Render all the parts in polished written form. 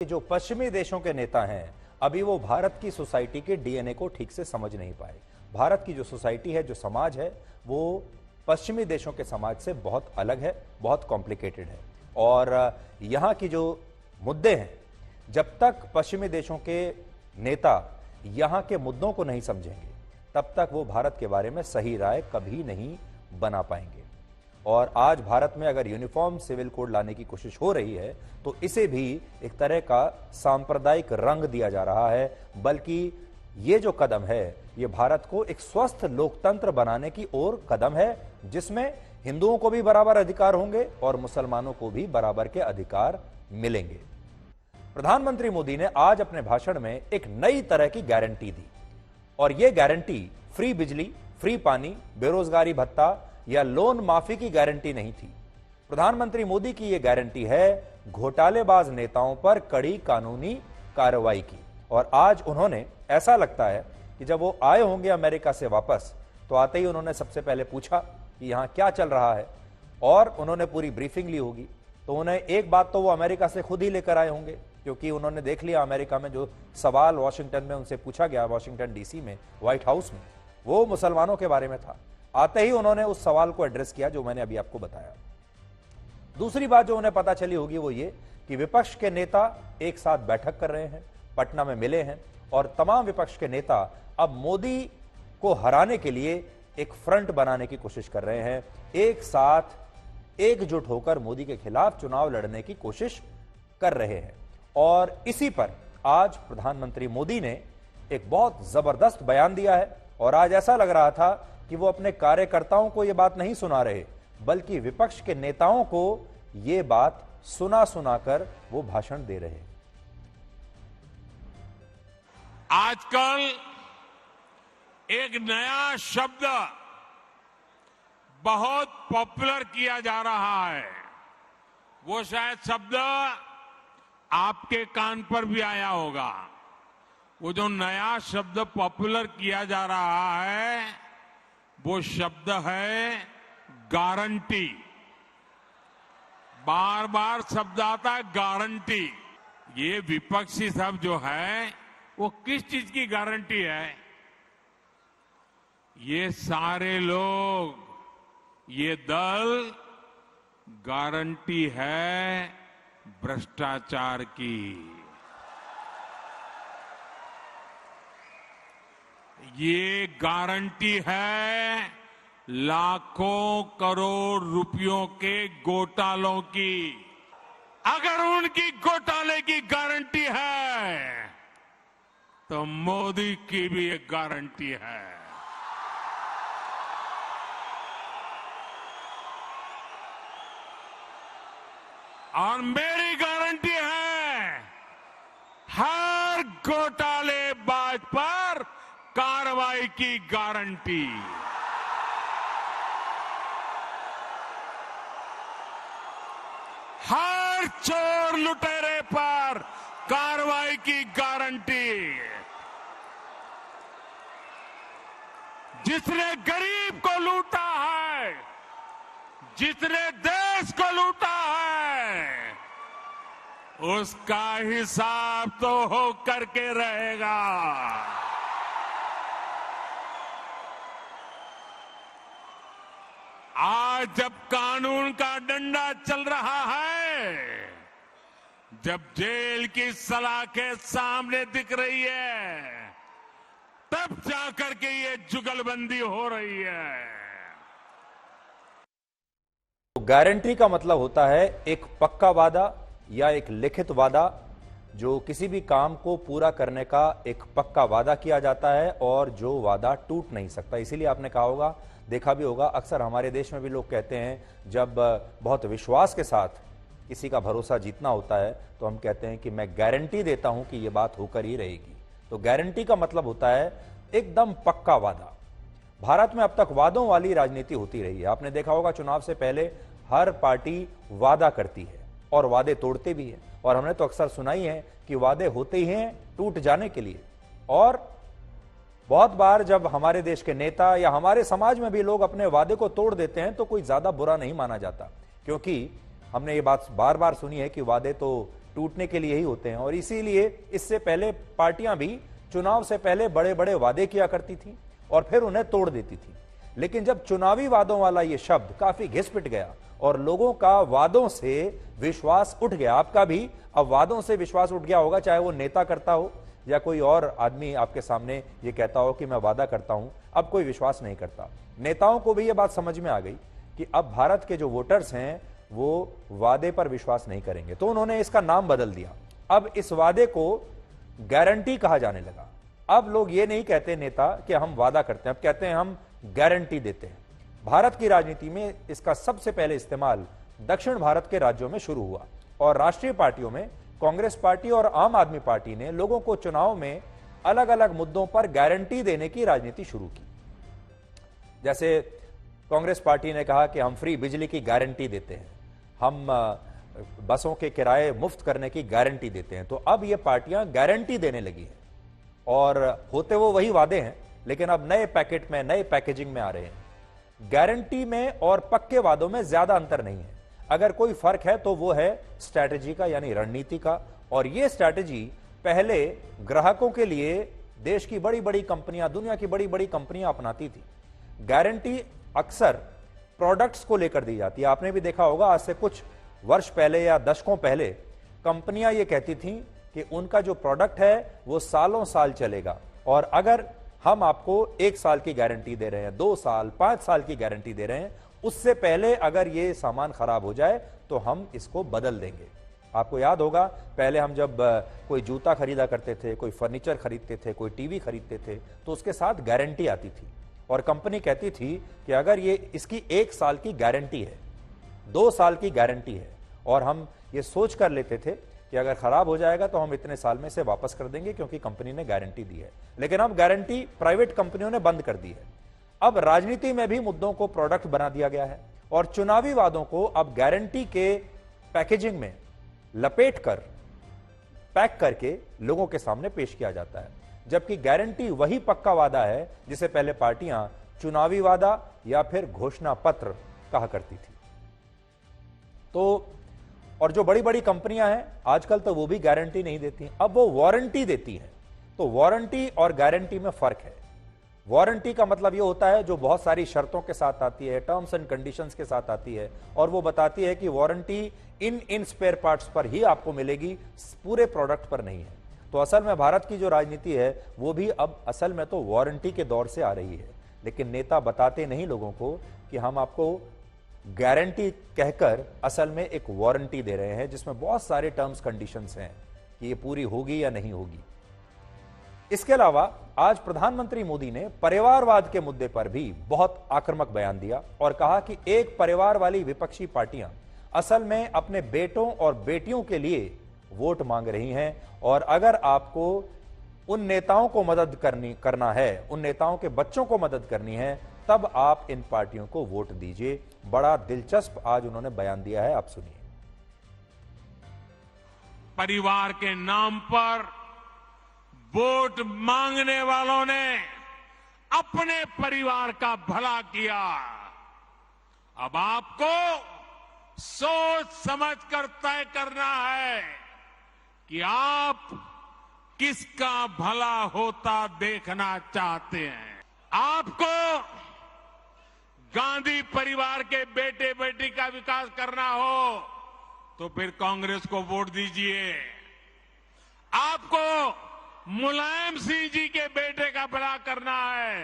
जो पश्चिमी देशों के नेता हैं, अभी वो भारत की सोसाइटी के डीएनए को ठीक से समझ नहीं पाए। भारत की जो सोसाइटी है, जो समाज है, वो पश्चिमी देशों के समाज से बहुत अलग है, बहुत कॉम्प्लिकेटेड है। और यहाँ की जो मुद्दे हैं, जब तक पश्चिमी देशों के नेता यहाँ के मुद्दों को नहीं समझेंगे, तब तक वो भारत के बारे में सही राय कभी नहीं बना पाएंगे। और आज भारत में अगर यूनिफॉर्म सिविल कोड लाने की कोशिश हो रही है, तो इसे भी एक तरह का सांप्रदायिक रंग दिया जा रहा है। बल्कि ये जो कदम है, ये भारत को एक स्वस्थ लोकतंत्र बनाने की ओर कदम है, जिसमें हिंदुओं को भी बराबर अधिकार होंगे और मुसलमानों को भी बराबर के अधिकार मिलेंगे। प्रधानमंत्री मोदी ने आज अपने भाषण में एक नई तरह की गारंटी दी, और यह गारंटी फ्री बिजली, फ्री पानी, बेरोजगारी भत्ता या लोन माफी की गारंटी नहीं थी। प्रधानमंत्री मोदी की यह गारंटी है घोटालेबाज नेताओं पर कड़ी कानूनी कार्रवाई की। और आज उन्होंने, ऐसा लगता है कि जब वो आए होंगे अमेरिका से वापस, तो आते ही उन्होंने सबसे पहले पूछा कि यहां क्या चल रहा है, और उन्होंने पूरी ब्रीफिंग ली होगी। तो उन्हें एक बात तो वो अमेरिका से खुद ही लेकर आए होंगे, क्योंकि उन्होंने देख लिया अमेरिका में जो सवाल वाशिंगटन में उनसे पूछा गया, वाशिंगटन डीसी में, व्हाइट हाउस में, वो मुसलमानों के बारे में था। आते ही उन्होंने उस सवाल को एड्रेस किया जो मैंने अभी आपको बताया। दूसरी बात जो उन्हें पता चली होगी वो ये कि विपक्ष के नेता एक साथ बैठक कर रहे हैं, पटना में मिले हैं, और तमाम विपक्ष के नेता अब मोदी को हराने के लिए एक फ्रंट बनाने की कोशिश कर रहे हैं। एक साथ एकजुट होकर मोदी के खिलाफ चुनाव लड़ने की कोशिश कर रहे हैं। और इसी पर आज प्रधानमंत्री मोदी ने एक बहुत जबरदस्त बयान दिया है। और आज ऐसा लग रहा था कि वो अपने कार्यकर्ताओं को यह बात नहीं सुना रहे, बल्कि विपक्ष के नेताओं को यह बात सुना सुनाकर वो भाषण दे रहे हैं। आजकल एक नया शब्द बहुत पॉपुलर किया जा रहा है। वो शायद शब्द आपके कान पर भी आया होगा। वो जो नया शब्द पॉपुलर किया जा रहा है, वो शब्द है गारंटी। बार बार शब्द आता है गारंटी। ये विपक्षी शब्द जो है, वो किस चीज की गारंटी है? ये सारे लोग, ये दल गारंटी है भ्रष्टाचार की। ये गारंटी है लाखों करोड़ रुपयों के घोटालों की। अगर उनकी घोटाले की गारंटी है, तो मोदी की भी एक गारंटी है। और मेरी गारंटी है, हर घोटालेबाज पर कार्रवाई की गारंटी। हर चोर लुटेरे पर कार्रवाई की गारंटी। जिसने गरीब को लूटा है, जिसने देश को लूटा है, उसका हिसाब तो हो करके रहेगा। आज जब कानून का डंडा चल रहा है, जब जेल की सलाखें सामने दिख रही है, तब जाकर के ये जुगलबंदी हो रही है। गारंटी का मतलब होता है एक पक्का वादा या एक लिखित वादा, जो किसी भी काम को पूरा करने का एक पक्का वादा किया जाता है और जो वादा टूट नहीं सकता। इसीलिए आपने कहा होगा, देखा भी होगा, अक्सर हमारे देश में भी लोग कहते हैं, जब बहुत विश्वास के साथ किसी का भरोसा जीतना होता है, तो हम कहते हैं कि मैं गारंटी देता हूं कि यह बात होकर ही रहेगी। तो गारंटी का मतलब होता है एकदम पक्का वादा। भारत में अब तक वादों वाली राजनीति होती रही है। आपने देखा होगा, चुनाव से पहले हर पार्टी वादा करती है और वादे तोड़ते भी है। और हमने तो अक्सर सुना ही है कि वादे होते ही हैं टूट जाने के लिए। और बहुत बार जब हमारे देश के नेता या हमारे समाज में भी लोग अपने वादे को तोड़ देते हैं, तो कोई ज्यादा बुरा नहीं माना जाता, क्योंकि हमने ये बात बार बार सुनी है कि वादे तो टूटने के लिए ही होते हैं। और इसीलिए इससे पहले पार्टियां भी चुनाव से पहले बड़े बड़े वादे किया करती थी और फिर उन्हें तोड़ देती थी। लेकिन जब चुनावी वादों वाला ये शब्द काफी घिस पिट गया और लोगों का वादों से विश्वास उठ गया, आपका भी अब वादों से विश्वास उठ गया होगा, चाहे वो नेता करता हो या कोई और आदमी आपके सामने ये कहता हो कि मैं वादा करता हूं, अब कोई विश्वास नहीं करता। नेताओं को भी ये बात समझ में आ गई कि अब भारत के जो वोटर्स हैं वो वादे पर विश्वास नहीं करेंगे, तो उन्होंने इसका नाम बदल दिया। अब इस वादे को गारंटी कहा जाने लगा। अब लोग ये नहीं कहते नेता कि हम वादा करते हैं, अब कहते हैं हम गारंटी देते हैं। भारत की राजनीति में इसका सबसे पहले इस्तेमाल दक्षिण भारत के राज्यों में शुरू हुआ और राष्ट्रीय पार्टियों में कांग्रेस पार्टी और आम आदमी पार्टी ने लोगों को चुनाव में अलग अलग मुद्दों पर गारंटी देने की राजनीति शुरू की। जैसे कांग्रेस पार्टी ने कहा कि हम फ्री बिजली की गारंटी देते हैं, हम बसों के किराए मुफ्त करने की गारंटी देते हैं। तो अब ये पार्टियां गारंटी देने लगी हैं और होते वो वही वादे हैं, लेकिन अब नए पैकेट में, नए पैकेजिंग में आ रहे हैं। गारंटी में और पक्के वादों में ज्यादा अंतर नहीं है। अगर कोई फर्क है तो वो है स्ट्रैटेजी का, यानी रणनीति का। और ये स्ट्रैटेजी पहले ग्राहकों के लिए देश की बड़ी बड़ी कंपनियां, दुनिया की बड़ी बड़ी कंपनियां अपनाती थी। गारंटी अक्सर प्रोडक्ट्स को लेकर दी जाती है। आपने भी देखा होगा, आज से कुछ वर्ष पहले या दशकों पहले कंपनियां ये कहती थीं कि उनका जो प्रोडक्ट है वो सालों साल चलेगा और अगर हम आपको 1 साल की गारंटी दे रहे हैं, 2 साल, 5 साल की गारंटी दे रहे हैं, उससे पहले अगर ये सामान खराब हो जाए तो हम इसको बदल देंगे। आपको याद होगा, पहले हम जब कोई जूता खरीदा करते थे, कोई फर्नीचर खरीदते थे, कोई टीवी खरीदते थे, तो उसके साथ गारंटी आती थी और कंपनी कहती थी कि अगर ये इसकी 1 साल की गारंटी है, 2 साल की गारंटी है, और हम ये सोच कर लेते थे कि अगर खराब हो जाएगा तो हम इतने साल में से वापस कर देंगे क्योंकि कंपनी ने गारंटी दी है। लेकिन अब गारंटी प्राइवेट कंपनियों ने बंद कर दी है। अब राजनीति में भी मुद्दों को प्रोडक्ट बना दिया गया है और चुनावी वादों को अब गारंटी के पैकेजिंग में लपेट कर, पैक करके लोगों के सामने पेश किया जाता है। जबकि गारंटी वही पक्का वादा है जिसे पहले पार्टियां चुनावी वादा या फिर घोषणा पत्र कहा करती थी। तो और जो बड़ी बड़ी कंपनियां हैं आजकल तो वो भी गारंटी नहीं देती, अब वो वारंटी देती हैं। तो वारंटी और गारंटी में फर्क है। वारंटी का मतलब ये होता है जो बहुत सारी शर्तों के साथ आती है, टर्म्स एंड कंडीशंस के साथ आती है, और वो बताती है कि वारंटी इन स्पेयर पार्ट्स पर ही आपको मिलेगी, पूरे प्रोडक्ट पर नहीं है। तो असल में भारत की जो राजनीति है वो भी अब असल में तो वारंटी के दौर से आ रही है। लेकिन नेता बताते नहीं लोगों को कि हम आपको गारंटी कहकर असल में एक वारंटी दे रहे हैं जिसमें बहुत सारे टर्म्स कंडीशंस हैं कि ये पूरी होगी या नहीं होगी। इसके अलावा आज प्रधानमंत्री मोदी ने परिवारवाद के मुद्दे पर भी बहुत आक्रामक बयान दिया और कहा कि एक परिवार वाली विपक्षी पार्टियां असल में अपने बेटों और बेटियों के लिए वोट मांग रही हैं और अगर आपको उन नेताओं को मदद करना है, उन नेताओं के बच्चों को मदद करनी है, तब आप इन पार्टियों को वोट दीजिए। बड़ा दिलचस्प आज उन्होंने बयान दिया है, आप सुनिए। परिवार के नाम पर वोट मांगने वालों ने अपने परिवार का भला किया। अब आपको सोच समझ कर तय करना है कि आप किसका भला होता देखना चाहते हैं। आपको गांधी परिवार के बेटे बेटी का विकास करना हो तो फिर कांग्रेस को वोट दीजिए। आपको मुलायम सिंह जी के बेटे का भला करना है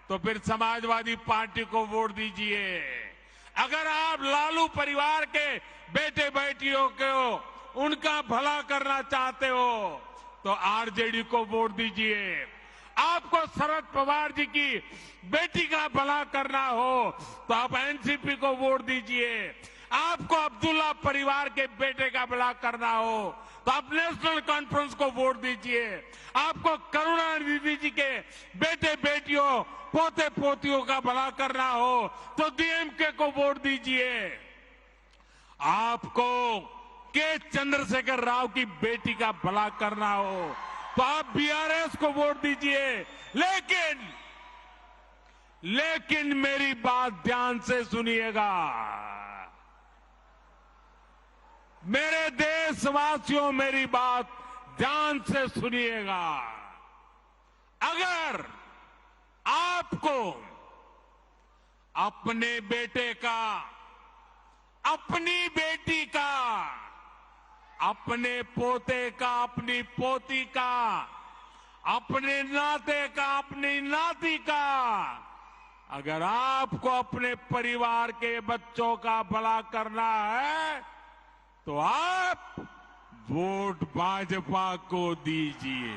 तो फिर समाजवादी पार्टी को वोट दीजिए। अगर आप लालू परिवार के बेटे बेटियों को उनका भला करना चाहते हो तो आरजेडी को वोट दीजिए। आपको शरद पवार जी की बेटी का भला करना हो तो आप एनसीपी को वोट दीजिए। आपको अब्दुल्ला परिवार के बेटे का भला करना हो तो आप नेशनल कॉन्फ्रेंस को वोट दीजिए। आपको करुणानिधि जी के बेटे बेटियों पोते पोतियों का भला करना हो तो डीएमके को वोट दीजिए। आपको के चंद्रशेखर राव की बेटी का भला करना हो तो आप बीआरएस को वोट दीजिए। लेकिन मेरी बात ध्यान से सुनिएगा। मेरे देशवासियों, मेरी बात ध्यान से सुनिएगा। अगर आपको अपने बेटे का, अपनी बेटी का, अपने पोते का, अपनी पोती का, अपने नाते का, अपनी नाती का, अगर आपको अपने परिवार के बच्चों का भला करना है तो आप वोट भाजपा को दीजिए।